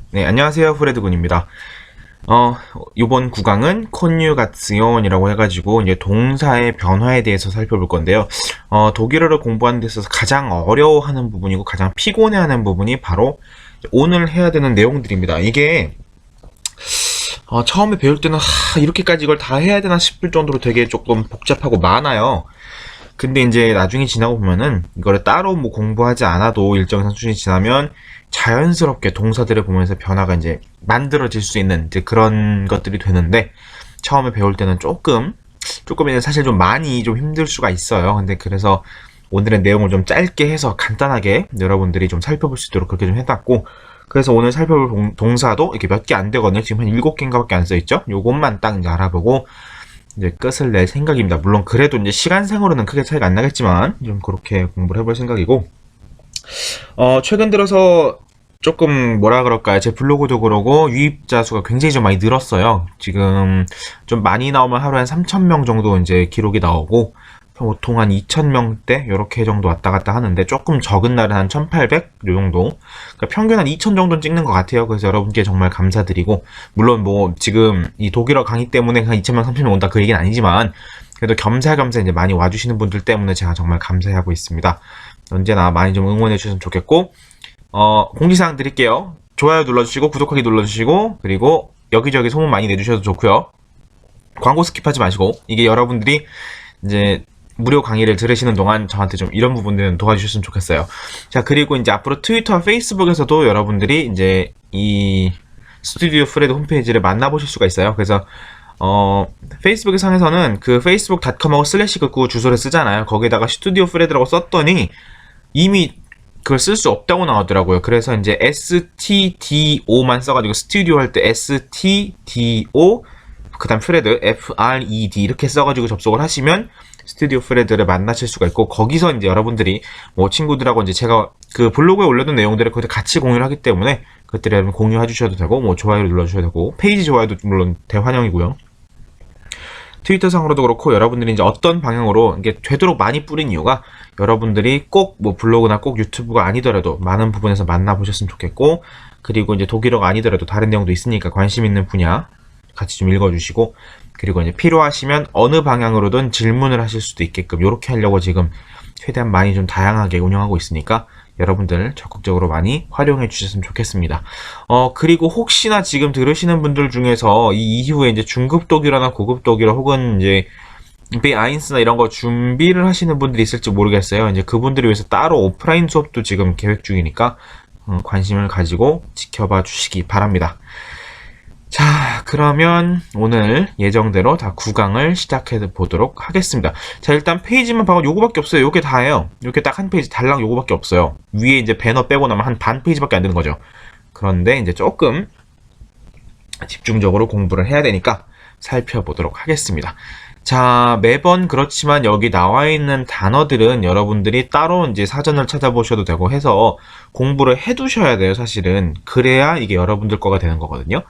네, 안녕하세요. 프레드군입니다. 요번 구강은 콘유가치온이라고 해가지고, 이제 동사의 변화에 대해서 살펴볼 건데요. 독일어를 공부하는 데 있어서 가장 어려워하는 부분이고, 가장 피곤해하는 부분이 바로 오늘 해야 되는 내용들입니다. 이게, 처음에 배울 때는, 이렇게까지 이걸 다 해야 되나 싶을 정도로 되게 조금 복잡하고 많아요. 근데 이제 나중에 지나고 보면은 이거를 따로 뭐 공부하지 않아도 일정 수준이 지나면 자연스럽게 동사들을 보면서 변화가 이제 만들어질 수 있는 이제 그런 것들이 되는데 처음에 배울 때는 조금 이제 사실 좀 많이 좀 힘들 수가 있어요. 근데 그래서 오늘의 내용을 좀 짧게 해서 간단하게 여러분들이 좀 살펴볼 수 있도록 그렇게 좀 해놨고 그래서 오늘 살펴볼 동사도 이렇게 몇 개 안 되거든요. 지금 한 7개인가밖에 안 써있죠? 요것만 딱 이제 알아보고 이제 끝을 낼 생각입니다. 물론 그래도 이제 시간상으로는 크게 차이가 안 나겠지만 좀 그렇게 공부를 해볼 생각이고 최근 들어서 조금 뭐라 그럴까요? 제 블로그도 그러고 유입자 수가 굉장히 좀 많이 늘었어요. 지금 좀 많이 나오면 하루에 한 3,000명 정도 이제 기록이 나오고 보통 한 2,000명대 요렇게 정도 왔다 갔다 하는데 조금 적은 날은 한 1,800 요 정도. 그러니까 평균 한 2,000 정도 찍는 것 같아요. 그래서 여러분께 정말 감사드리고 물론 뭐 지금 이 독일어 강의 때문에 한 2,000명, 3,000명 온다 그 얘기는 아니지만 그래도 겸사겸사 이제 많이 와주시는 분들 때문에 제가 정말 감사해하고 있습니다. 언제나 많이 좀 응원해 주셨으면 좋겠고 공지사항 드릴게요. 좋아요 눌러주시고 구독하기 눌러주시고 그리고 여기저기 소문 많이 내주셔도 좋고요. 광고 스킵하지 마시고 이게 여러분들이 이제 무료 강의를 들으시는 동안 저한테 좀 이런 부분들은 도와주셨으면 좋겠어요. 자, 그리고 이제 앞으로 트위터와 페이스북에서도 여러분들이 이제 이 스튜디오 프레드 홈페이지를 만나보실 수가 있어요. 그래서 페이스북 상에서는 그 facebook.com하고 슬래시 긋고 주소를 쓰잖아요. 거기다가 스튜디오 프레드라고 썼더니 이미 그걸 쓸 수 없다고 나오더라고요. 그래서 이제 stdo만 써가지고 스튜디오 할 때 stdo 그 다음 프레드 FRED 이렇게 써가지고 접속을 하시면 스튜디오 프레드를 만나실 수가 있고 거기서 이제 여러분들이 뭐 친구들하고 이제 제가 그 블로그에 올려둔 내용들을 거기서 같이 공유를 하기 때문에 그것들을 여러분 공유해 주셔도 되고 뭐 좋아요를 눌러주셔도 되고 페이지 좋아요도 물론 대환영이고요. 트위터 상으로도 그렇고 여러분들이 이제 어떤 방향으로 이게 되도록 많이 뿌린 이유가 여러분들이 꼭 뭐 블로그나 꼭 유튜브가 아니더라도 많은 부분에서 만나보셨으면 좋겠고 그리고 이제 독일어가 아니더라도 다른 내용도 있으니까 관심 있는 분야 같이 좀 읽어주시고 그리고 이제 필요하시면 어느 방향으로든 질문을 하실 수도 있게끔 이렇게 하려고 지금 최대한 많이 좀 다양하게 운영하고 있으니까 여러분들 적극적으로 많이 활용해 주셨으면 좋겠습니다. 그리고 혹시나 지금 들으시는 분들 중에서 이 이후에 이제 중급 독일어나 고급 독일어 혹은 이제 B1나 이런 거 준비를 하시는 분들이 있을지 모르겠어요. 이제 그분들을 위해서 따로 오프라인 수업도 지금 계획 중이니까 관심을 가지고 지켜봐 주시기 바랍니다. 자, 그러면 오늘 예정대로 다 9강을 시작해 보도록 하겠습니다. 자, 일단 페이지만 봐도 요거밖에 없어요. 요게 다예요. 요게 딱 한 페이지 달랑 요거밖에 없어요. 위에 이제 배너 빼고 나면 한 반 페이지밖에 안 되는 거죠. 그런데 이제 조금 집중적으로 공부를 해야 되니까 살펴보도록 하겠습니다. 자, 매번 그렇지만 여기 나와 있는 단어들은 여러분들이 따로 이제 사전을 찾아보셔도 되고 해서 공부를 해 두셔야 돼요, 사실은. 그래야 이게 여러분들 거가 되는 거거든요.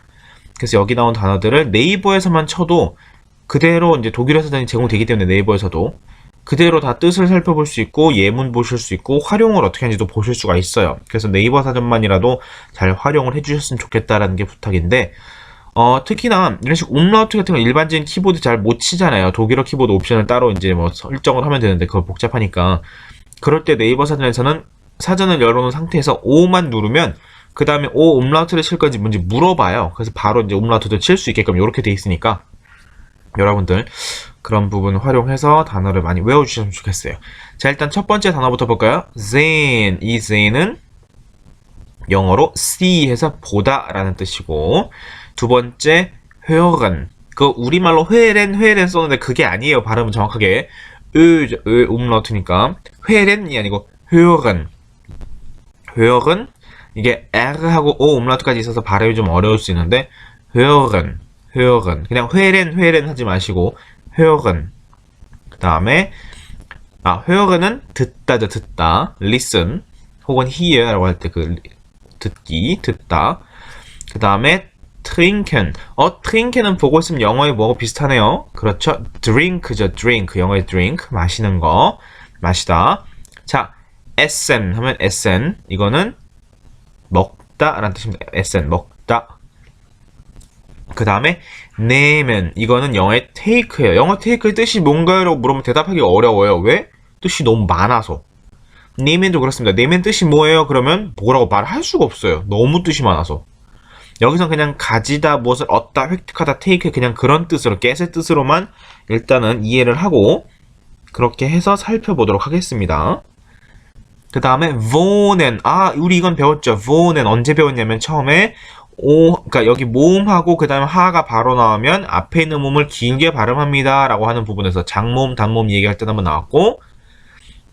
그래서 여기 나온 단어들을 네이버에서만 쳐도 그대로 이제 독일어 사전이 제공되기 때문에 네이버에서도 그대로 다 뜻을 살펴볼 수 있고 예문 보실 수 있고 활용을 어떻게 하는지도 보실 수가 있어요. 그래서 네이버 사전만이라도 잘 활용을 해주셨으면 좋겠다라는 게 부탁인데 특히나 이런 식으로 umlaut 같은 거 일반적인 키보드 잘 못 치잖아요. 독일어 키보드 옵션을 따로 이제 뭐 설정을 하면 되는데 그거 복잡하니까 그럴 때 네이버 사전에서는 사전을 열어놓은 상태에서 O만 누르면 그 다음에 O umlaut를 칠 건지 뭔지 물어봐요. 그래서 바로 이제 umlaut도 칠 수 있게끔 이렇게 돼 있으니까 여러분들 그런 부분 활용해서 단어를 많이 외워주셨으면 좋겠어요. 자, 일단 첫 번째 단어부터 볼까요? sehen. 이 sehen은 영어로 see 해서 보다 라는 뜻이고 두 번째 hören. 그 우리말로 회렌 썼는데 그게 아니에요. 발음은 정확하게 umlaut니까 회렌이 아니고 hören. 이게 R하고 O umlaut까지 있어서 발음이 좀 어려울 수 있는데 hören 그냥 회렌 하지 마시고 hören 그 다음에 hören은 듣다죠. 듣다 listen 혹은 hear라고 할 때 그 듣다 그 다음에 trinken trinken은 보고 있으면 영어에 뭐가 비슷하네요. 그렇죠. drink죠. drink 영어의 drink 마시는 거 마시다. 자 essen 하면 essen 이거는 먹다 라는 뜻입니다. essen, 먹다. 그 다음에 nehmen, 이거는 영어의 take예요. 영어 take의 뜻이 뭔가요? 라고 물으면 대답하기 어려워요. 왜? 뜻이 너무 많아서. nehmen도 그렇습니다. nehmen 뜻이 뭐예요? 그러면 뭐라고 말할 수가 없어요. 너무 뜻이 많아서. 여기서 그냥 가지다, 무엇을 얻다, 획득하다, take 그냥 그런 뜻으로, get의 뜻으로만 일단은 이해를 하고 그렇게 해서 살펴보도록 하겠습니다. 그 다음에 wohnen, 우리 이건 배웠죠. wohnen 언제 배웠냐면 처음에 그러니까 여기 모음하고 그 다음에 하가 바로 나오면 앞에 있는 모음을 길게 발음합니다 라고 하는 부분에서 장모음, 단모음 얘기할 때 한번 나왔고,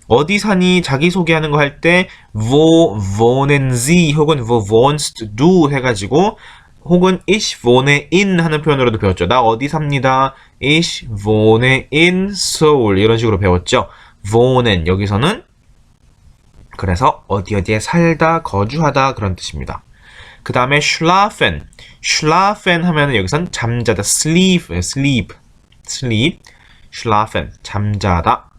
어디 사니 자기소개하는 거 할 때 wo wohnen Sie 혹은 wo wohnst du 해가지고, 혹은 ich wohne in 하는 표현으로도 배웠죠. 나 어디 삽니다. ich wohne in Seoul 이런 식으로 배웠죠. wohnen 여기서는 그래서 어디에 살다, 거주하다 그런 뜻입니다. 그 다음에 schlafen, schlafen 하면은 여기선 잠자다, sleep, schlafen 잠자다.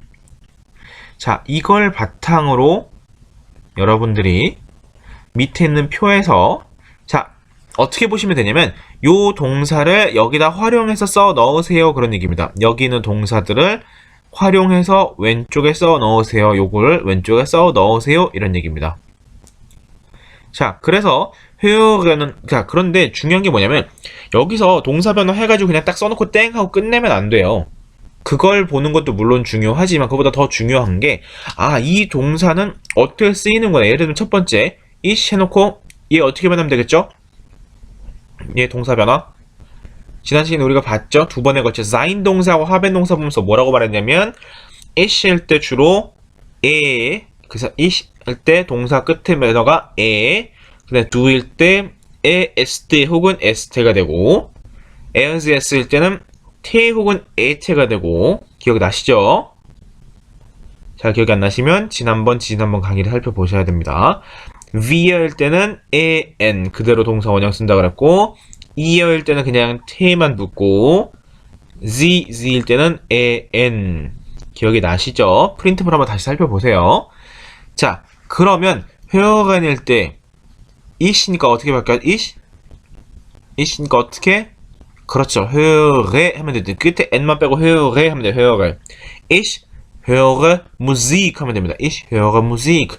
자, 이걸 바탕으로 여러분들이 밑에 있는 표에서 자, 어떻게 보시면 되냐면 요 동사를 여기다 활용해서 써 넣으세요 그런 얘기입니다. 여기 있는 동사들을 활용해서 왼쪽에 써 넣으세요. 요거를 왼쪽에 써 넣으세요 이런 얘기입니다. 자, 그래서 hören은 자, 그런데 중요한 게 뭐냐면 여기서 동사 변화 해가지고 그냥 딱 써놓고 땡 하고 끝내면 안 돼요. 그걸 보는 것도 물론 중요하지만 그보다 더 중요한 게 이 동사는 어떻게 쓰이는 거냐. 예를 들면 첫 번째 이시 해놓고 얘 어떻게 변하면 되겠죠? 얘 동사 변화 지난 시간에 우리가 봤죠? 두 번에 걸쳐 sein 동사하고 haben 동사 보면서 뭐라고 말했냐면 ich 할 때 주로 그래서 ich 할 때 동사 끝에 매너가 그다음에 do일 때 est 혹은 est가 되고 을 때는 te 혹은 ete가 되고 기억나시죠? 잘 기억이 안 나시면 지난번 강의를 살펴보셔야 됩니다. we일 때는 en 그대로 동사 원형 쓴다 그랬고 이어일 때는 그냥 te만 붙고 z일 때는 en 기억이 나시죠? 프린트물 한번 다시 살펴보세요. 자, 그러면 hören일 때 i시니까 어떻게 바뀌어요? i시니까 어떻게? 그렇죠. höre 하면 되죠. 끝에 n만 빼고 höre 하면 돼요. höre. ich höre Musik 하면 됩니다. ich höre Musik.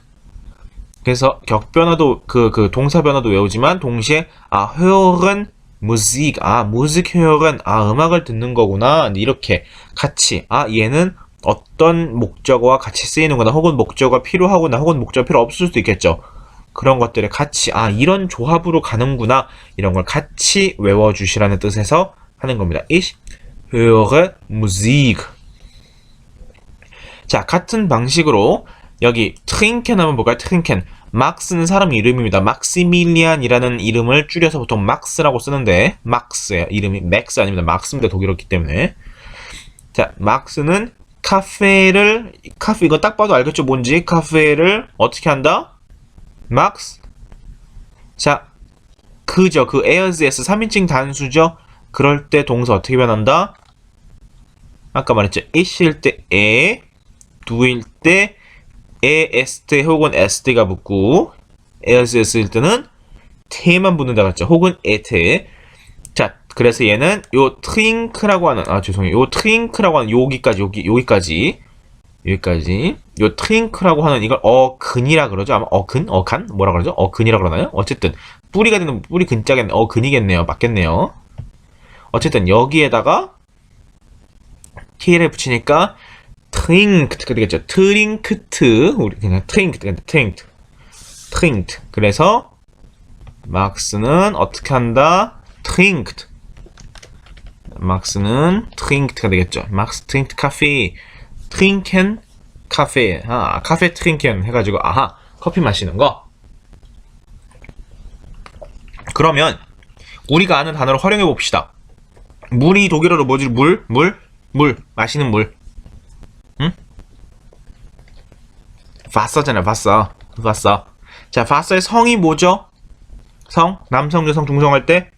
그래서 격변화도 그 동사 변화도 외우지만 동시에 hören Musik. Musik hören. 음악을 듣는 거구나. 이렇게 같이 얘는 어떤 목적어와 같이 쓰이는구나. 혹은 목적어가 필요하구나. 혹은 목적어가 필요 없을 수도 있겠죠. 그런 것들을 같이 이런 조합으로 가는구나 이런 걸 같이 외워주시라는 뜻에서 하는 겁니다. Ich höre Musik. 자, 같은 방식으로 여기 trinken 한번 볼까요? trinken 막스는 사람 이름입니다. 막시밀리안이라는 이름을 줄여서 보통 막스라고 쓰는데 막스예요. 이름이 맥스 아닙니다. 막스입니다. 독일어기 때문에. 자, 막스는 카페 이거 딱 봐도 알겠죠? 뭔지. 카페를 어떻게 한다? 막스. 자, 그죠. 그 as 3인칭 단수죠. 그럴 때 동사 어떻게 변한다? 아까 말했죠. ish일 때 do일 때 est 혹은 est가 붙고 as일 때는 te만 붙는다 그랬죠. 혹은 et. 자, 그래서 얘는 요 trink라고 하는 죄송해요. 요 trink라고 하는 여기까지 요 트링크라고 하는 이걸 어근이라 그러죠. 아마 어간 뭐라 그러죠? 어근이라 그러나요? 어쨌든 뿌리가 되는 뿌리 근자겠네. 어근이겠네요. 맞겠네요. 어쨌든 여기에다가 t를 붙이니까 트링크트가 되겠죠. 트링크트 우리 그냥 트링크트. 그래서 막스는 어떻게 한다? 트링크트. 막스는 트링크트가 되겠죠. 막스 트링크트 카페. trinken 카페. 카페 trinken 해가지고 커피 마시는 거. 그러면 우리가 아는 단어를 활용해 봅시다. 물이 독일어로 뭐지? 물 마시는 물. 응? Wasser잖아. Wasser. 자, Wasser의 성이 뭐죠? 성 남성, 여성, 중성할 때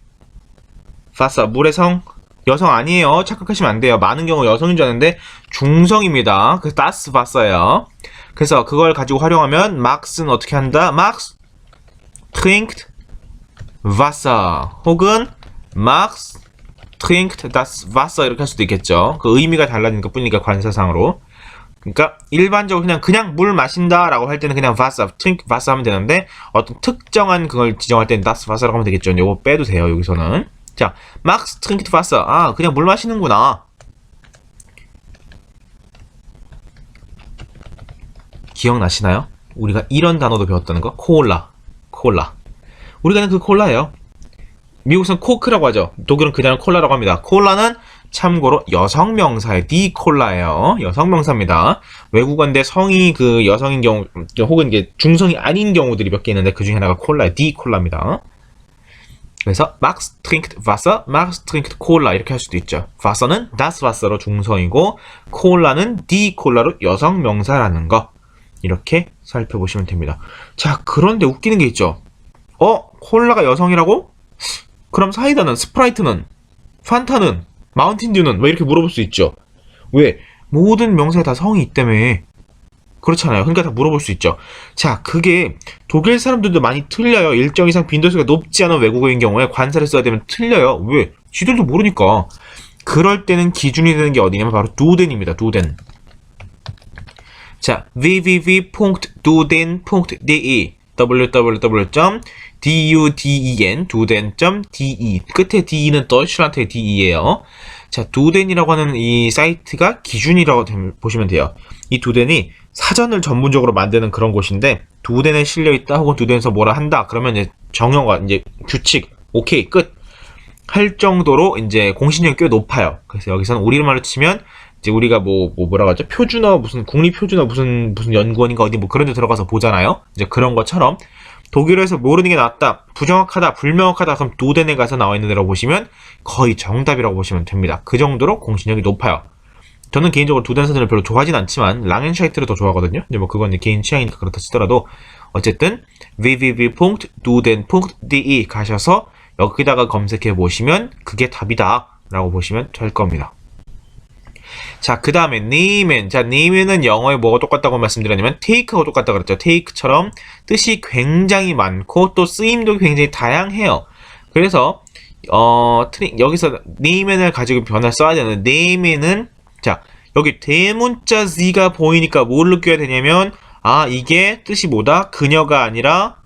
Wasser 물의 성 여성 아니에요. 착각하시면 안 돼요. 많은 경우 여성인 줄 아는데 중성입니다. 그래서 das Wasser예요. 그래서 그걸 가지고 활용하면 Max는 어떻게 한다? Max trinkt Wasser 혹은 Max trinkt das Wasser 이렇게 할 수도 있겠죠. 그 의미가 달라진 것 뿐이니까 관사상으로. 그러니까 일반적으로 그냥 물 마신다 라고 할 때는 그냥 Wasser, trink Wasser 하면 되는데 어떤 특정한 그걸 지정할 때는 das Wasser라고 하면 되겠죠. 이거 빼도 돼요. 여기서는. 자, Max trinkt Wasser. 아, 그냥 물 마시는구나. 기억나시나요? 우리가 이런 단어도 배웠다는 거? 콜라. 우리가 아는 그 콜라예요. 미국은 코크라고 하죠. 독일은 그냥 콜라라고 합니다. 콜라는 참고로 여성명사의 디 콜라예요. 여성명사입니다. 외국어인데 성이 그 여성인 경우 혹은 이게 중성이 아닌 경우들이 몇 개 있는데 그 중에 하나가 콜라예요. 디 콜라입니다. 그래서 Max trinkt Wasser, Max trinkt Cola 이렇게 할 수도 있죠. Wasser는 das Wasser로 중성이고 콜라는 die 콜라로 여성명사라는 거 이렇게 살펴보시면 됩니다. 자, 그런데 웃기는 게 있죠. 콜라가 여성이라고? 그럼 사이다는, 스프라이트는, 판타는, 마운틴듀는 왜 이렇게 물어볼 수 있죠. 왜? 모든 명사에 다 성이 있다며. 그렇잖아요. 그러니까 다 물어볼 수 있죠. 자, 그게 독일 사람들도 많이 틀려요. 일정 이상 빈도수가 높지 않은 외국어인 경우에 관사를 써야 되면 틀려요. 왜? 지들도 모르니까. 그럴 때는 기준이 되는 게 어디냐면 바로 두덴입니다. 두덴. 자, www.duden.de www.duden.de 끝에 de는 Deutschland의 de예요. 자, 두덴이라고 하는 이 사이트가 기준이라고 보시면 돼요. 이 두덴이 사전을 전문적으로 만드는 그런 곳인데 두덴에 실려있다 혹은 두덴에서 뭐라 한다 그러면 이제 정형화 이제 규칙 오케이 끝 할 정도로 이제 공신력이 꽤 높아요. 그래서 여기서는 우리말로 치면 이제 우리가 뭐라고 하죠? 표준어 무슨 국립표준어 무슨 연구원인가 어디 뭐 그런 데 들어가서 보잖아요. 이제 그런 것처럼 독일어에서 모르는 게 낫다, 부정확하다, 불명확하다 그럼 두덴에 가서 나와 있는 데라고 보시면 거의 정답이라고 보시면 됩니다. 그 정도로 공신력이 높아요. 저는 개인적으로 두덴 사전을 별로 좋아하진 않지만 랑엔샤이트를 더 좋아하거든요. 근데 뭐 그건 개인 취향이니까 그렇다 치더라도 어쨌든 www.duden.de 가셔서 여기다가 검색해 보시면 그게 답이다 라고 보시면 될 겁니다. 자, 그 다음에 nehmen. 자, nemen은 영어에 뭐가 똑같다고 말씀드렸냐면 take하고 똑같다고 그랬죠. take처럼 뜻이 굉장히 많고 또 쓰임도 굉장히 다양해요. 그래서 여기서 nemen을 가지고 변화를 써야 되는데 nemen은 자, 여기 대문자 Z가 보이니까 뭘 느껴야 되냐면 이게 뜻이 뭐다? 그녀가 아니라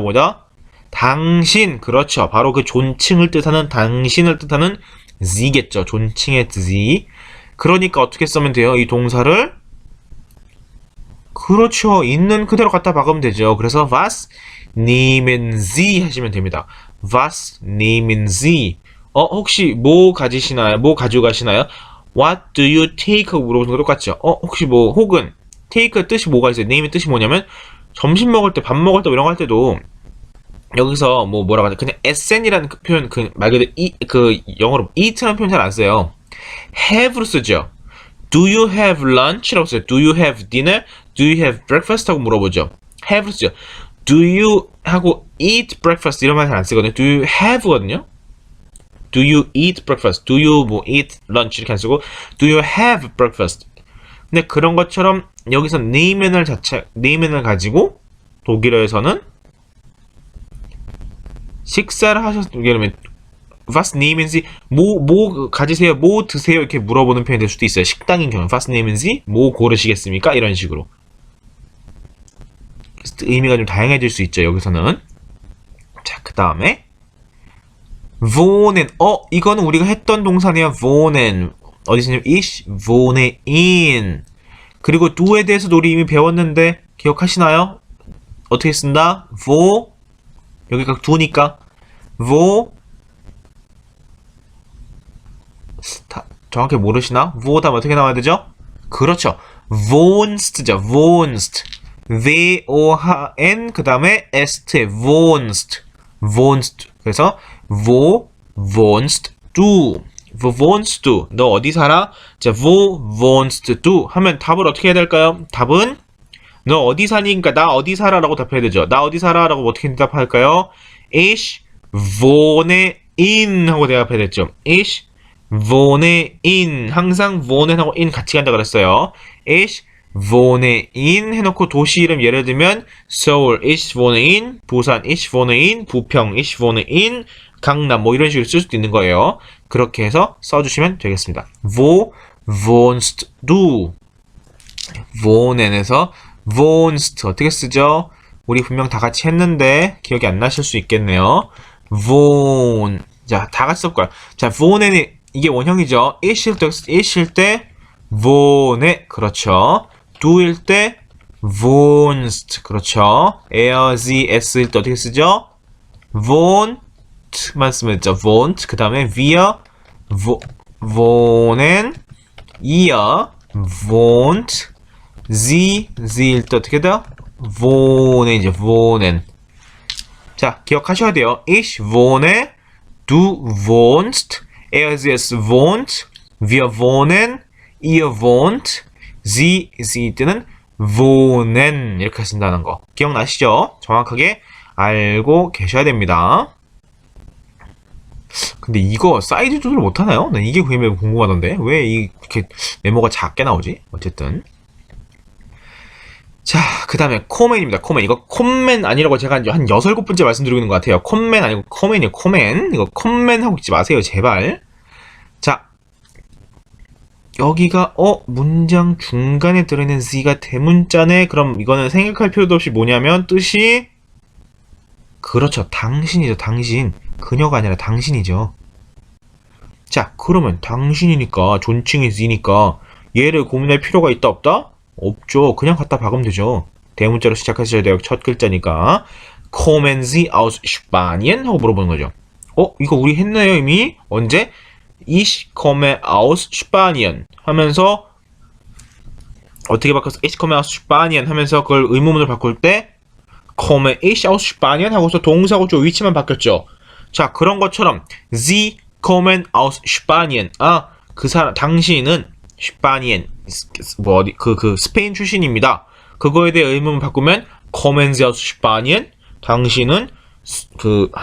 뭐다? 당신. 그렇죠. 바로 그 존칭을 뜻하는 당신을 뜻하는 Z겠죠. 존칭의 Z. 그러니까 어떻게 쓰면 돼요? 이 동사를 그렇죠. 있는 그대로 갖다 박으면 되죠. 그래서 was nehmen Sie 하시면 됩니다. was nehmen Sie. 혹시 뭐 가지시나요? 뭐 가져가시나요? What do you take? 하고 물어보는 거 똑같죠. 혹시 혹은 take 뜻이 뭐가 있어요? name의 뜻이 뭐냐면 점심 먹을 때, 밥 먹을 때 이런 거 할 때도 여기서 뭐라고 하죠? 그냥 sn이라는 그 표현 말 그대로 영어로 eat라는 표현 잘 안 써요. have로 쓰죠. Do you have lunch라고 써요. Do you have dinner? Do you have breakfast? 하고 물어보죠. have로 쓰죠. Do you 하고 eat breakfast 이런 말 잘 안 쓰거든요. Do you have거든요. Do you eat breakfast? Do you eat lunch? 이렇게 안 쓰고 Do you have breakfast? 근데 그런 것처럼 여기서 nemen을 가지고 독일어에서는 식사를 하셨으면 was nehmen Sie? 뭐 가지세요? 뭐 드세요? 이렇게 물어보는 표현이 될 수도 있어요. 식당인 경우 was nehmen Sie? 뭐 고르시겠습니까? 이런 식으로 의미가 좀 다양해질 수 있죠. 여기서는 자, 그 다음에 wohnen. 이거는 우리가 했던 동사네요. wohnen. 어디서냐? ich wohne in. 그리고 do에 대해서도 우리 이미 배웠는데 기억하시나요? 어떻게 쓴다? wo 여기가 do니까 wo 정확히 모르시나? wo 다음 어떻게 나와야 되죠? 그렇죠. wohnst죠. wohnst. w-o-h-n 그 다음에 est. wohnst. 그래서 wo wohnst du? Wo wohnst du? 너 어디 살아? 자, wo wohnst du? 하면 답을 어떻게 해야 될까요? 답은 너 어디 사니까 나 어디 살아라고 답해야 되죠. 나 어디 살아라고 어떻게 대답할까요? Ich wohne in 하고 대답해야 됐죠. Ich wohne in. 항상 wohne하고 in 같이 간다 그랬어요. Ich wohne in 해놓고 도시 이름 예를 들면 서울 ich wohne in, 부산 ich wohne in, 부평 ich wohne in, 강남 뭐 이런 식으로 쓸 수도 있는 거예요. 그렇게 해서 써주시면 되겠습니다. Wo wohnst du? wohnen에서 wohnst 어떻게 쓰죠? 우리 분명 다 같이 했는데 기억이 안 나실 수 있겠네요. wohn 자, 다 같이 써볼까요? 자, wohnen이 이게 원형이죠. ish일 때 wohne 그렇죠. du일 때 wohnst 그렇죠. s일 때 어떻게 쓰죠? wohnt만 쓰면 되죠. wohnt 그 다음에 wir wohnen ihr wohnt sie일 때 어떻게 돼요? wohnen 이제 wohnen 자 기억하셔야 돼요. ich wohne du wohnst es wohnt wir wohnen ihr wohnt sie 때는 wohnen 이렇게 쓴다는 거 기억나시죠? 정확하게 알고 계셔야 됩니다. 근데 이거 사이즈 조절 못하나요? 난 이게 매우 궁금하던데 왜 이렇게 메모가 작게 나오지? 어쨌든 자, 그 다음에 코멘입니다. 코멘. 이거 콤멘 아니라고 제가 한 6, 7번째 말씀드리고 있는 것 같아요. 콤멘 아니고 코멘이에요. 코멘. 이거 콤멘 하고 있지 마세요. 제발. 자, 여기가 문장 중간에 들어있는 Z가 대문자네. 그럼 이거는 생각할 필요도 없이 뭐냐면 뜻이 그렇죠. 당신이죠. 당신. 그녀가 아니라 당신이죠. 자, 그러면 당신이니까 존칭이 Z니까 얘를 고민할 필요가 있다 없다? 없죠. 그냥 갖다 박으면 되죠. 대문자로 시작하셔야 돼요. 첫 글자니까. Kommen Sie aus Spanien? 하고 물어보는 거죠. 이거 우리 했나요 이미? 언제? Ich komme aus Spanien 하면서 어떻게 바꿔서 Ich komme aus Spanien 하면서 그걸 의문문으로 바꿀 때 komme ich aus Spanien 하고서 동사고 쪽 위치만 바뀌었죠. 자, 그런 것처럼 Sie kommen aus Spanien. 그 사람 당신은 스파니엔 스페인 출신입니다. 그거에 대해 의문을 바꾸면 kommen Sie aus Spanien? 당신은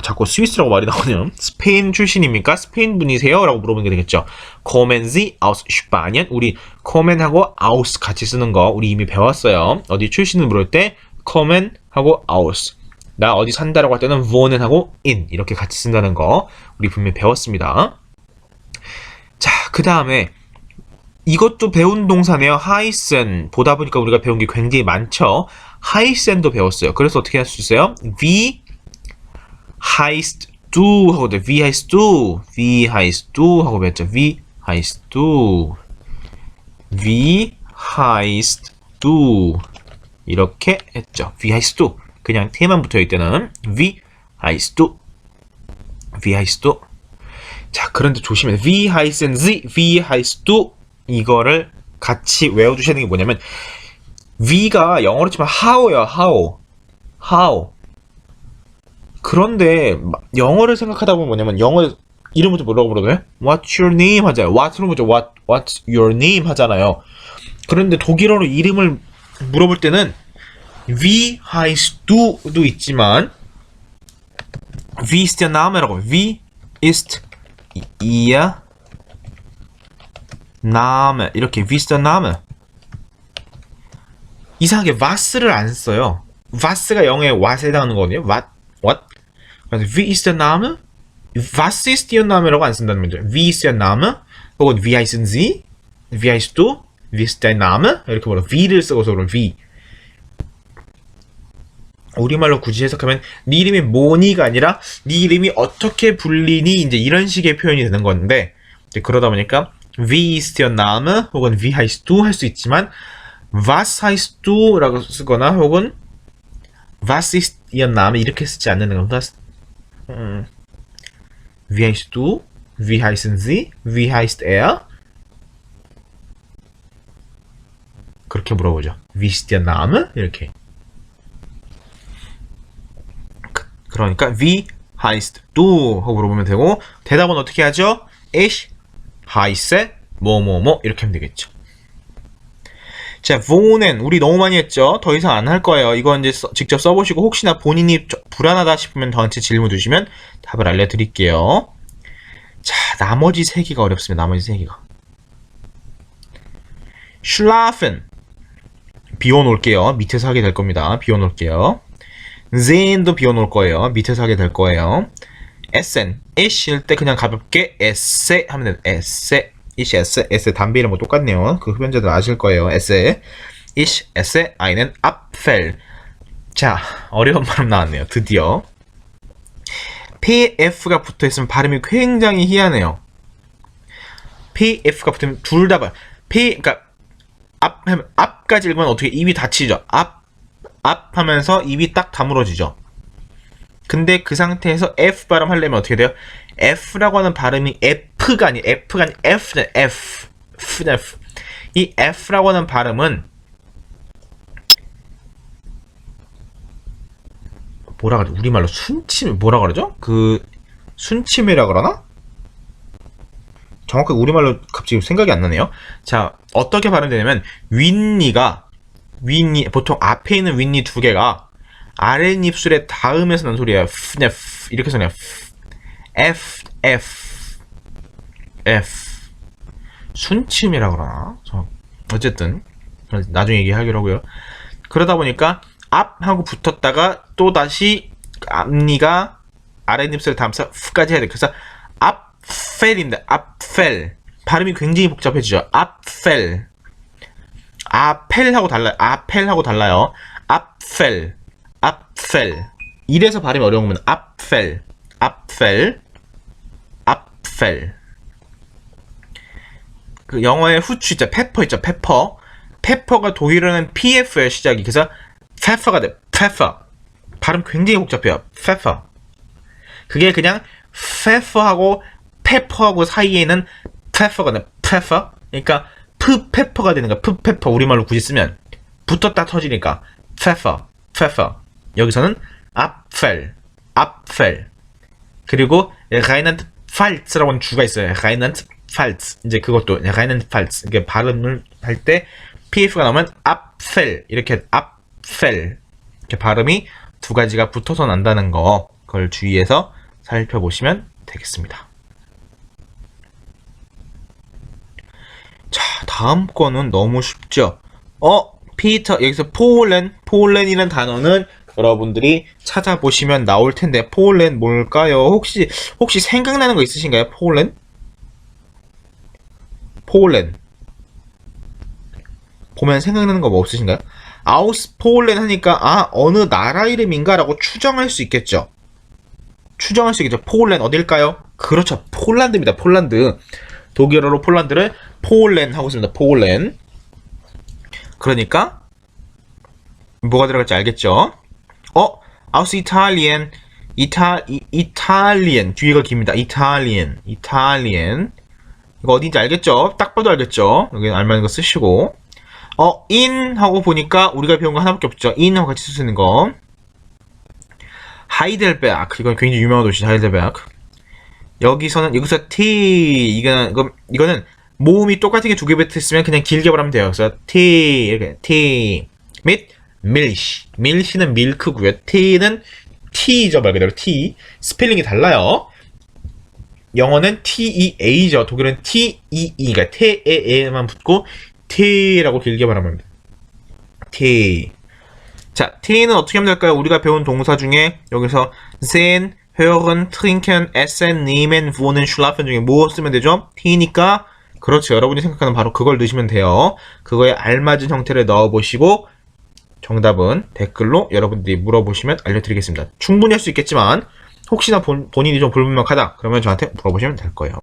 자꾸 스위스라고 말이 나오네요. 스페인 출신입니까? 스페인 분이세요? 라고 물어보는 게 되겠죠. kommen Sie aus Spanien? 우리 kommen하고 aus 같이 쓰는 거 우리 이미 배웠어요. 어디 출신을 물을 때 kommen 하고 aus. 나 어디 산다라고 할 때는 wohnen 하고 in 이렇게 같이 쓴다는 거 우리 분명히 배웠습니다. 자, 그 다음에 이것도 배운 동사네요. heißen. 보다 보니까 우리가 배운 게 굉장히 많죠. heißen도 배웠어요. 그래서 어떻게 할 수 있어요? Wie heißt du 하고 돼. Wie heißt du? Wie heißt du 하고 배웠죠. Wie heißt du? Wie heißt du? 이렇게 했죠. Wie heißt du? 그냥 T만 붙어있을 때는 Wie heißt du? Wie heißt du? 자, 그런데 조심해. Wie heißen Sie? Wie heißt du? 이거를 같이 외워두셔야 되는 게 뭐냐면 V가 영어로 치면 how예요. how. 그런데 영어를 생각하다 보면 뭐냐면 영어 이름부터 뭐라고 부르나요? What's your name 하잖아요. What's your name 하잖아요. 그런데 독일어로 이름을 물어볼 때는 Wie heißt du도 있지만 Wie ist der Name라고. Wie ist ihr Name 이렇게 Wie ist der Name 이상하게 was를 안 써요. was가 영어의 what에 해당하는 거거든요. what 그래서 Wie ist der Name? Was ist ihr Name라고 안 쓴다는 거죠. Wie ist der Name? 혹은 Wie heißen Sie? Wie heißt du? Wie ist dein Name? 이렇게 물어. Wie를 쓰고서 그럼 Wie. 우리말로 굳이 해석하면 네 이름이 뭐니가 아니라 네 이름이 어떻게 불리니 이제 이런 식의 표현이 되는 건데 이제 그러다 보니까 Wie ist ihr Name? 혹은 Wie heißt du? 할 수 있지만 Was heißt du? 라고 쓰거나 혹은 Was ist ihr Name? 이렇게 쓰지 않는 겁니다. Wie heißt du? Wie heißen Sie? Wie heißt er? 그렇게 물어보죠. Wie ist ihr Name? 이렇게. 그러니까 Wie heißt du? 하고 물어보면 되고 대답은 어떻게 하죠? Ich heiße 뭐뭐뭐 이렇게 하면 되겠죠. 자, wohnen 우리 너무 많이 했죠. 더 이상 안 할 거예요. 이거 이제 직접 써보시고 혹시나 본인이 불안하다 싶으면 저한테 질문 주시면 답을 알려드릴게요. 자, 나머지 3개가 어렵습니다. 나머지 3개가 schlafen 비워놓을게요. 밑에서 하게 될 겁니다. 비워놓을게요. sehen도 비워놓을 거예요. 밑에서 하게 될 거예요. essen, 이실 때 그냥 가볍게 esse 하면 돼요. esse, ich esse, esse 담배 이름 뭐 똑같네요. 그 흡연자들 아실 거예요. esse, ich esse einen Apfel. 자, 어려운 발음 나왔네요. 드디어. PF가 붙어있으면 발음이 굉장히 희한해요. PF가 붙으면 둘 다 그러니까 앞까지 읽으면 어떻게 입이 닫히죠. 앞 하면서 입이 딱 다물어지죠. 근데 그 상태에서 F 발음 하려면 어떻게 돼요? F라고 하는 발음이 F가 아니 F잖아요. F. 이 F라고 하는 발음은 뭐라 그러죠? 우리말로 뭐라 그러죠? 그 순침이라 그러나? 정확하게 우리말로 갑자기 생각이 안 나네요. 자, 어떻게 발음되냐면 윗니 보통 앞에 있는 윗니 두 개가 아랫입술에 닿으면서 난 소리예요. 이렇게 해서 그냥 F 순침이라 그러나? 어쨌든 나중에 얘기하기로 하고요. 그러다 보니까 앞하고 붙었다가 또 다시 앞니가 아랫입술에 닿으면서 F까지 해야 돼. 그래서 앞펠입니다. 앞펠. 발음이 굉장히 복잡해지죠. 앞펠. 아펠하고 달라요. 앞펠. 이래서 발음이 어려운 거면 앞펠. 그 영어의 후추 있죠. 페퍼 있죠. 페퍼가 독일어는 PF예요. 시작이. 그래서 페퍼가 돼. 페퍼. 발음 굉장히 복잡해요. 페퍼. 그게 그냥 페퍼하고 페퍼하고 사이에는 페퍼가 돼. 페퍼. 그러니까 페퍼가 되는 거야. 페퍼. 우리말로 굳이 쓰면 붙었다 터지니까 페퍼. 여기서는 앞펠. 그리고 라이넌트 팔츠라고 하는 주가 있어요. 라이넌트 팔츠. 이제 그것도 라이넌트 팔츠. 이게 발음을 할 때 PF가 나오면 앞펠. 이렇게 앞펠. 이렇게 발음이 두 가지가 붙어서 난다는 거. 그걸 주의해서 살펴보시면 되겠습니다. 자, 다음 거는 너무 쉽죠? 피터, 여기서 폴렌이라는 단어는 여러분들이 찾아보시면 나올 텐데, 폴렌 뭘까요? 혹시 생각나는 거 있으신가요? 폴렌? 보면 생각나는 거 뭐 없으신가요? 아우스 폴렌 하니까, 어느 나라 이름인가라고 추정할 수 있겠죠? 폴렌 어딜까요? 그렇죠. 폴란드입니다. 폴란드. 독일어로 폴란드를 폴렌 하고 있습니다. 폴렌. 그러니까 뭐가 들어갈지 알겠죠? 아우스 이탈리엔. 이탈리엔. 뒤가 깁니다. 이탈리엔. 이거 어딘지 알겠죠? 딱 봐도 알겠죠? 여기 알만한 거 쓰시고. 인 하고 보니까 우리가 배운 거 하나밖에 없죠. 인 하고 같이 쓸 수 있는 거. 하이델베르크. 이건 굉장히 유명한 도시죠. 하이델베르크. 여기서 T. 이거는 모음이 똑같은 게 두 개 붙어있으면 그냥 길게 말하면 돼요. 그래서 T, 이렇게 T 및 밀시는 밀크고요. T는 T죠, 말 그대로 T. 스펠링이 달라요. 영어는 TEA죠. 독일은 TEE, 그러니까 태에만 붙고 T라고 길게 말하면 됩니다. T. 자, T는 어떻게 하면 될까요? 우리가 배운 동사 중에 여기서 sehen, hören, trinken, essen, nehmen, wohnen, schlafen 중에 뭐 쓰면 되죠? T니까 그렇죠. 여러분이 생각하는 바로 그걸 넣으시면 돼요. 그거에 알맞은 형태를 넣어보시고 정답은 댓글로 여러분들이 물어보시면 알려드리겠습니다. 충분히 할 수 있겠지만 혹시나 본인이 좀 불분명하다 그러면 저한테 물어보시면 될 거예요.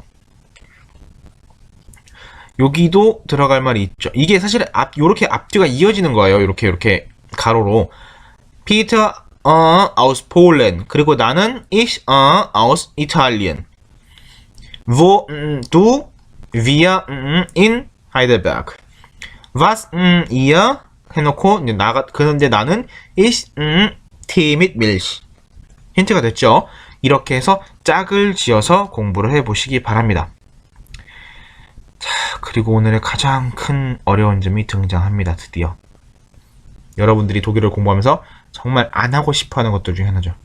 여기도 들어갈 말이 있죠. 이게 사실 요렇게 앞뒤가 이어지는 거예요. 이렇게 가로로. Peter aus Polen. 그리고 나는 ich aus Italien. Wo du wir in Heidelberg. Was ihr 해놓고 그런데 나는 ich Tee mit Milch. 힌트가 됐죠? 이렇게 해서 짝을 지어서 공부를 해보시기 바랍니다. 자, 그리고 오늘의 가장 큰 어려운 점이 등장합니다. 드디어 여러분들이 독일어를 공부하면서 정말 안 하고 싶어하는 것들 중에 하나죠.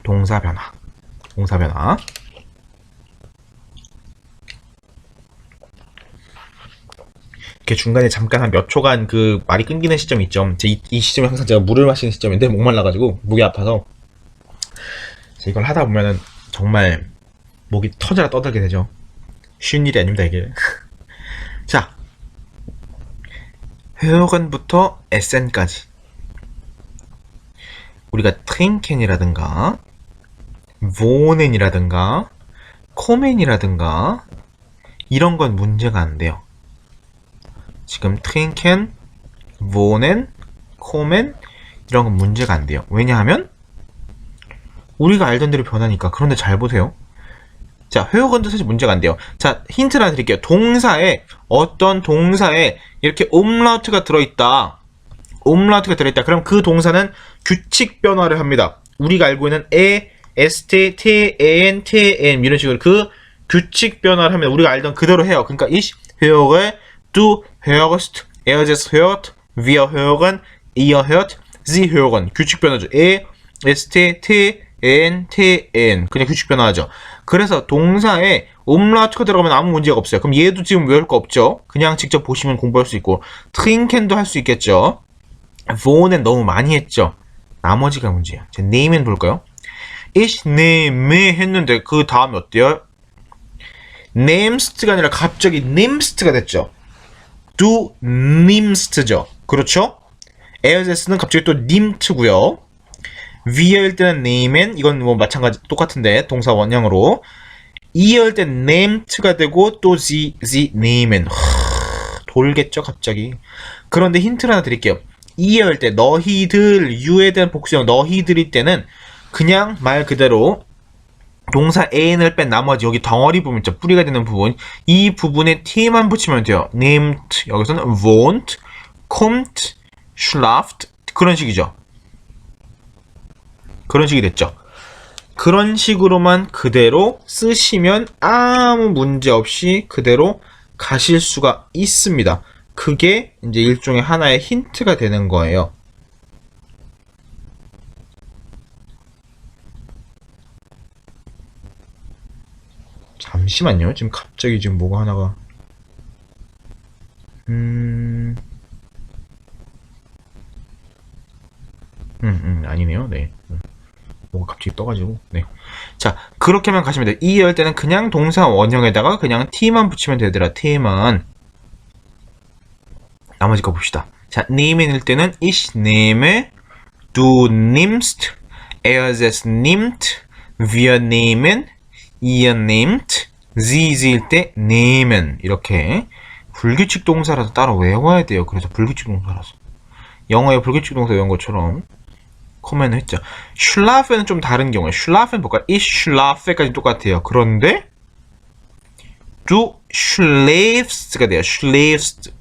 동사 변화. 이렇게 중간에 잠깐 한 몇 초간 그 말이 끊기는 시점이 있죠. 이 시점에 항상 제가 물을 마시는 시점인데 목말라가지고 목이 아파서 이걸 하다 보면은 정말 목이 터져라 떠들게 되죠. 쉬운 일이 아닙니다 이게. 자, 회어건부터 SN까지 우리가 트rinken이라든가 wohnen이라든가 kommen이라든가 이런 건 문제가 안 돼요. 지금 trinken, wohnen, kommen 이런 건 문제가 안 돼요. 왜냐하면 우리가 알던 대로 변하니까. 그런데 잘 보세요. 자, 회어건도 사실 문제가 안 돼요. 자, 힌트 하나 드릴게요. 어떤 동사에 이렇게 umlaut가 들어있다. umlaut가 들어있다. 그럼 그 동사는 규칙 변화를 합니다. 우리가 알고 있는 est, ten, ten 이런 식으로 그 규칙 변화를 하면 우리가 알던 그대로 해요. 그러니까 ich höre, du hörst, er hört, wir hören, ihr hört, sie hören. 규칙 변화죠. est, ten, ten 그냥 규칙 변화하죠. 그래서 동사에 umlaut가 들어가면 아무 문제가 없어요. 그럼 얘도 지금 외울 거 없죠. 그냥 직접 보시면 공부할 수 있고 trinken도 할 수 있겠죠. wohnen 너무 많이 했죠. 나머지가 문제야. 자, name은 볼까요? ich nehme 했는데 그 다음에 어때요? namest가 아니라 갑자기 nimst가 됐죠. du nimmst죠. 그렇죠? erset는 갑자기 또 nimt고요. 위에일 때는 name은 이건 뭐 마찬가지 똑같은데 동사 원형으로 이어일 땐 nemed가 되고 또 sie nehmen 돌겠죠 갑자기. 그런데 힌트를 하나 드릴게요. 이어일 때 너희들 you에 대한 복수형 너희들일 때는 그냥 말 그대로 동사 an을 뺀 나머지 여기 덩어리 부분 있죠. 뿌리가 되는 부분 이 부분에 t만 붙이면 돼요. nimmt 여기서는 wohnt, kommt, schlaft 그런 식이죠. 그런 식이 됐죠. 그런 식으로만 그대로 쓰시면 아무 문제 없이 그대로 가실 수가 있습니다. 그게 이제 일종의 하나의 힌트가 되는 거예요. 잠시만요. 지금 갑자기 지금 뭐가 하나가 아니네요. 네. 뭐가 갑자기 떠가지고 네. 자, 그렇게만 가시면 돼요. 이 할 때는 그냥 동사 원형에다가 그냥 t만 붙이면 되더라. t만. 나머지 거 봅시다. 자, nehmen 일 때는 ich nehme, du nimmst, er es nimmt, wir nehmen, ihr nehmt, sie일 때 nehmen 이렇게 불규칙 동사라서 따로 외워야 돼요. 그래서 불규칙 동사라서 영어의 불규칙 동사 외운 것처럼 코멘을 했죠. schlafen은 좀 다른 경우에 schlafen 볼까요? ich schlafe까지 똑같아요. 그런데 du schläfst가 돼요. schläfst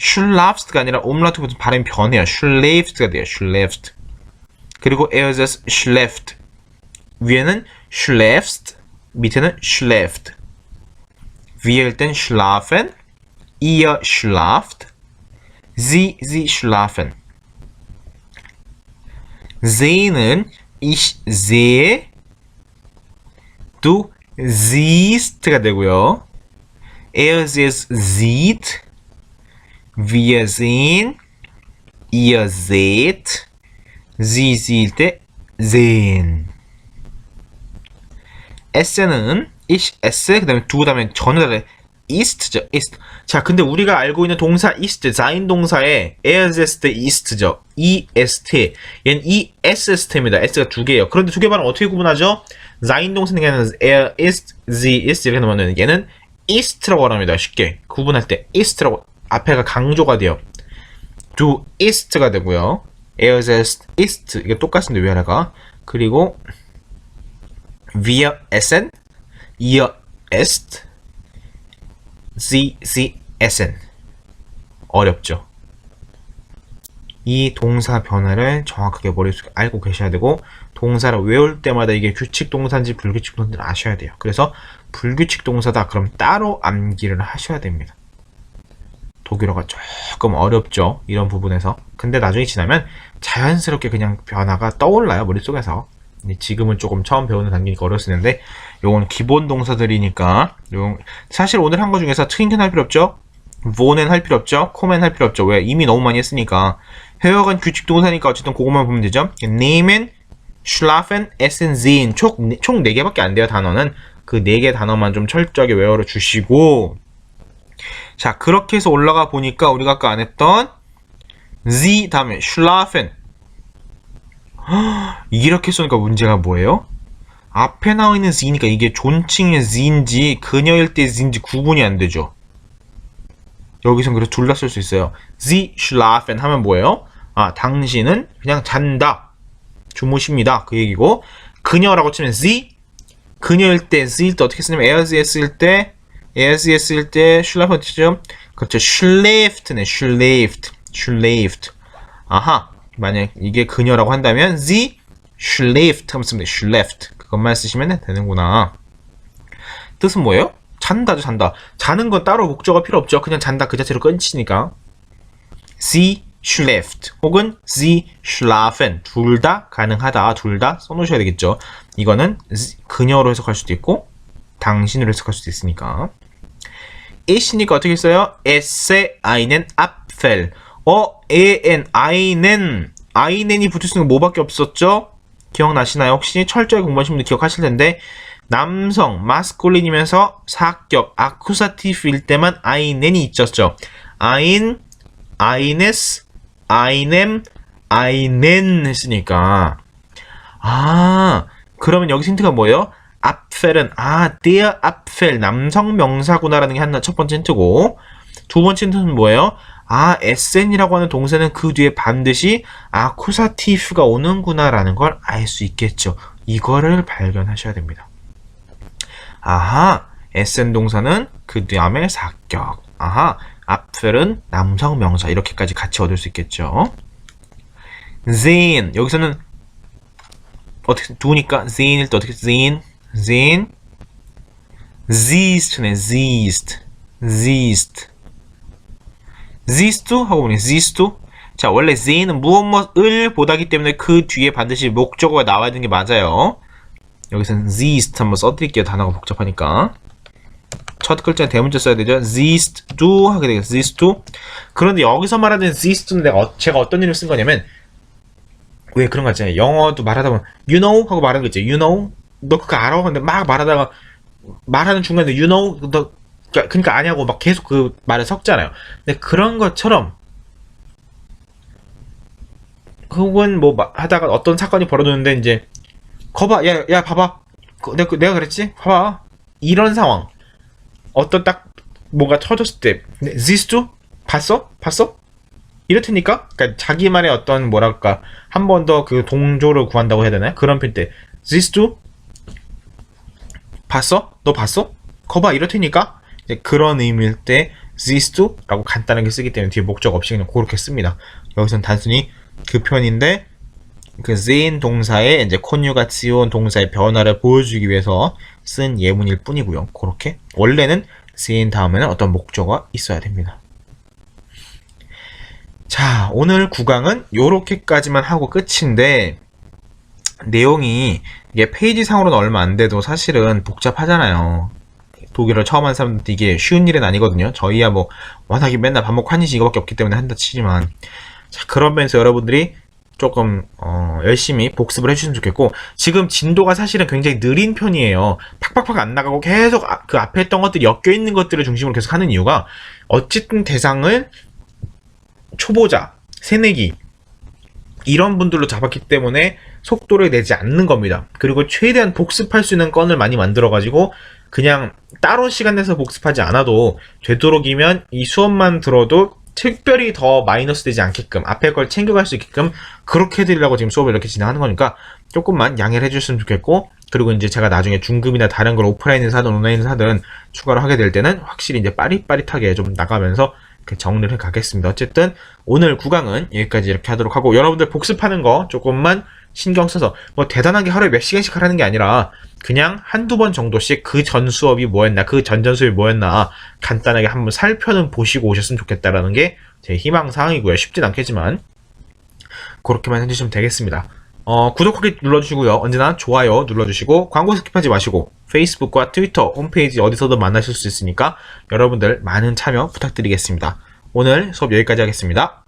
schlafst가 아니라 umlaut부터 발음이 변해요. schläfst가 돼요. schläfst 그리고 er es schläft 위에는 schläfst 밑에는 schläft 위에일 땐 schlafen ihr schlaft sie schlafen seh는 ich sehe, du siehst가 되고요. er es sieht, wir sehen, ihr seht, sie 일 때 sehen. s는 ich esse 그다음에 du 그다음에 전을 ist죠. ist. 자, 근데 우리가 알고 있는 동사 ist, sein 동사에 er ist ist죠. est. 얘는 esst입니다. s가 두 개예요. 그런데 두 개 발음 어떻게 구분하죠? sein 동사는 er ist, sie ist 이렇게 놓으면 얘는 ist라고 합니다. 쉽게 구분할 때 ist라고 앞에가 강조가 돼요. du ist가 되고요. er ist 이게 똑같은데 위아래가 그리고 wir essen, ihr esst sie essen 어렵죠. 이 동사 변화를 정확하게 머릿속에 알고 계셔야 되고 동사를 외울 때마다 이게 규칙 동사인지 불규칙 동사인지 아셔야 돼요. 그래서 불규칙 동사다 그럼 따로 암기를 하셔야 됩니다. 독일어가 조금 어렵죠. 이런 부분에서. 근데 나중에 지나면 자연스럽게 그냥 변화가 떠올라요. 머릿속에서. 지금은 조금 처음 배우는 단계니까 어렸었는데 요건 기본 동사들이니까 사실 오늘 한 거 중에서 트윈켄 할 필요 없죠? wo는 할 필요 없죠. command 할 필요 없죠. 왜? 이미 너무 많이 했으니까. 해역은 규칙 동사니까 어쨌든 그것만 보면 되죠. nehmen, schlafen, essen, sehen. 총 4개밖에 안 돼요, 단어는. 그 4개 단어만 좀 철저하게 외워 주시고. 자, 그렇게 해서 올라가 보니까 우리가 아까 안 했던 sie 다음에 schlafen. 이렇게 쓰니까 문제가 뭐예요? 앞에 나와 있는 sie니까 이게 존칭의 sie인지 그녀일 때 sie인지 구분이 안 되죠. 여기선 그래서 둘 다 쓸 수 있어요. Sie schlafen 하면 뭐예요? 당신은 그냥 잔다. 주무십니다. 그 얘기고. 그녀라고 치면 sie. 그녀일 때, sie일 때 어떻게 쓰냐면 er sie 했을 때 schlafen 치죠? 그렇죠. schläft네. schläft. 아하. 만약 이게 그녀라고 한다면 sie schläft 하면 쓰면 돼. schläft. 그것만 쓰시면 되는구나. 뜻은 뭐예요? 잔다죠, 잔다. 자는 건 따로 목적어 필요 없죠. 그냥 잔다 그 자체로 끝이니까. Sie schläft 혹은 sie schlafen 둘 다 가능하다. 둘 다 써놓으셔야 되겠죠. 이거는 그녀로 해석할 수도 있고 당신으로 해석할 수도 있으니까. ich니까 어떻게 써요? esse einen Apfel. ein이 붙을 수 있는 게 뭐밖에 없었죠? 기억나시나요? 혹시 철저히 공부하신 분들 기억하실 텐데 남성, 마스쿨린이면서 사격, 아쿠사티프일 때만 ein이 있었죠. ein, eines, einem, einen 했으니까. 그러면 여기 힌트가 뭐예요? Apfel은 der Apfel 남성 명사구나라는 게 하나 첫 번째 힌트고, 두 번째 힌트는 뭐예요? SN이라고 하는 동사는 그 뒤에 반드시 아쿠사티프가 오는구나라는 걸 알 수 있겠죠. 이거를 발견하셔야 됩니다. SN 동사는 그 다음에 사격. Apfel은 남성 명사. 이렇게까지 같이 얻을 수 있겠죠. sehen. 여기서는 어떻게 두니까 sehen일 때 어떻게 sehen? siehst네. siehst 하고 보니 siehst. 자, 원래 sehen은 무엇을 보다기 때문에 그 뒤에 반드시 목적어가 나와야 되는 게 맞아요. 여기서는 siehst 한번 써드릴게요. 단어가 복잡하니까. 첫 글자는 대문자 써야 되죠. siehst du 하게 되겠죠. siehst du. 그런데 여기서 말하는 siehst는 제가 어떤 일을 쓴 거냐면, 왜 그런 거 있잖아요. 영어도 말하다 보면 you know 하고 말하는 거 있죠. you know? 너 그거 알아? 근데 막 말하다가 말하는 중간에 you know? 너 그러니까 아냐고 막 계속 그 말을 섞잖아요. 근데 그런 것처럼 혹은 뭐 하다가 어떤 사건이 벌어졌는데 이제 거봐, 야 봐봐, 내가 그랬지? 봐봐. 이런 상황. 어떤 딱 뭔가 터졌을 때 지스투? 봤어? 이럴 테니까. 그러니까 자기만의 어떤 뭐랄까 한 번 더 그 동조를 구한다고 해야 되나요? 그런 편 때 지스투? 봤어? 너 봤어? 거봐, 이럴 테니까. 이제 그런 의미일 때 지스투라고 간단하게 쓰기 때문에 뒤에 목적 없이 그냥 그렇게 씁니다. 여기서는 단순히 그 표현인데 그 sehen 동사의 이제 컨유가치온 동사의 변화를 보여주기 위해서 쓴 예문일 뿐이고요. 그렇게 원래는 sehen 다음에는 어떤 목적어가 있어야 됩니다. 자, 오늘 구강은 요렇게까지만 하고 끝인데 내용이 이게 페이지상으로는 얼마 안 돼도 사실은 복잡하잖아요. 독일어를 처음 한 사람들한테 이게 쉬운 일은 아니거든요. 저희야 뭐 워낙에 맨날 반복 한이시 이거밖에 없기 때문에 한다 치지만, 자, 그런 면에서 여러분들이 조금 열심히 복습을 해주시면 좋겠고, 지금 진도가 사실은 굉장히 느린 편이에요. 팍팍팍 안 나가고 계속 그 앞에 했던 것들이 엮여있는 것들을 중심으로 계속 하는 이유가 어쨌든 대상을 초보자, 새내기 이런 분들로 잡았기 때문에 속도를 내지 않는 겁니다. 그리고 최대한 복습할 수 있는 건을 많이 만들어가지고 그냥 따로 시간 내서 복습하지 않아도 되도록이면 이 수업만 들어도 특별히 더 마이너스 되지 않게끔 앞에 걸 챙겨갈 수 있게끔 그렇게 해드리려고 지금 수업을 이렇게 진행하는 거니까 조금만 양해를 해주셨으면 좋겠고, 그리고 이제 제가 나중에 중급이나 다른 걸 오프라인에서 사든 온라인에서 사든 추가로 하게 될 때는 확실히 이제 빠릿빠릿하게 좀 나가면서 정리를 해 가겠습니다. 어쨌든 오늘 구강은 여기까지 이렇게 하도록 하고, 여러분들 복습하는 거 조금만 신경 써서 뭐 대단하게 하루에 몇 시간씩 하라는 게 아니라 그냥 한두 번 정도씩 그 전 수업이 뭐였나, 그 전전 수업이 뭐였나 간단하게 한번 살펴는 보시고 오셨으면 좋겠다라는 게 제 희망사항이고요. 쉽진 않겠지만 그렇게만 해주시면 되겠습니다. 구독하기 눌러주시고요. 언제나 좋아요 눌러주시고 광고 스킵하지 마시고 페이스북과 트위터, 홈페이지 어디서든 만나실 수 있으니까 여러분들 많은 참여 부탁드리겠습니다. 오늘 수업 여기까지 하겠습니다.